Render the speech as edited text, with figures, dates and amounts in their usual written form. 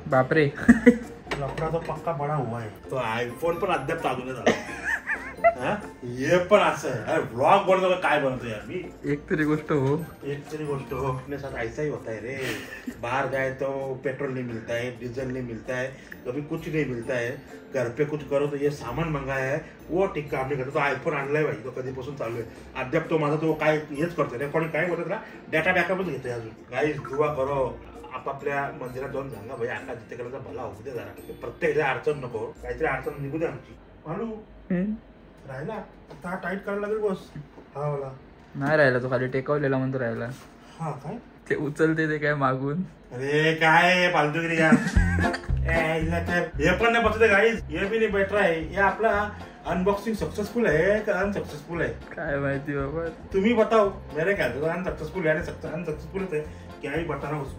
बापरे. लफड़ा तो पक्का बड़ा हुआ है. तो आयफोन पण अद्याप चालू नाही झाला. ये पण असं है. अरे व्लॉग बनवतो काय बनवतो यार मी. एक तरी गोष्ट हो. अपने साथ ऐसा ही होता है रे. बाहर जाए तो पेट्रोल नहीं मिलता है, डीजल नहीं मिलता है, कभी कुछ नहीं मिलता है. घर पे कुछ करो तो ये सामान मंगाया है वो ठीक काम नहीं करतो. तो आयफोन आणलाय भाई, तो कधीपासून चालू आहे. अद्याप तो माझा तो काय हेच करतोय रेकॉर्डिंग काय बोलत ना, डाटा बॅकअपच घेतोय अजून. गाईज दुआ करो, आपापल्या मंदिरात जाऊन सांगा भाई आका जितेकरांचा भला होऊ दे जरा. प्रत्येक अडचण नको, काहीतरी अडचण निघू दे आमची. म्हणू राहिला आता टाईट करायला लागेल बस. हा मला नाही राहिला, तो खाली टेकवलेला म्हणतो राहिला. हा काय ते उचलते ते काय मागून. अरे काय फालतूगिरी यार. हे पण नाही बसत गाईज, हे भी नाही बेटर आहे. हे आपला अनबॉक्सिंग सक्सेसफुल आहे का अनसक्सेसफुल आहे काय माहिती बाबा. तुम्ही बताओ. मेरे ख्याल से अनसक्सेसफुल है, अनसक्सेसफुल है. क्या ही बताना उसको.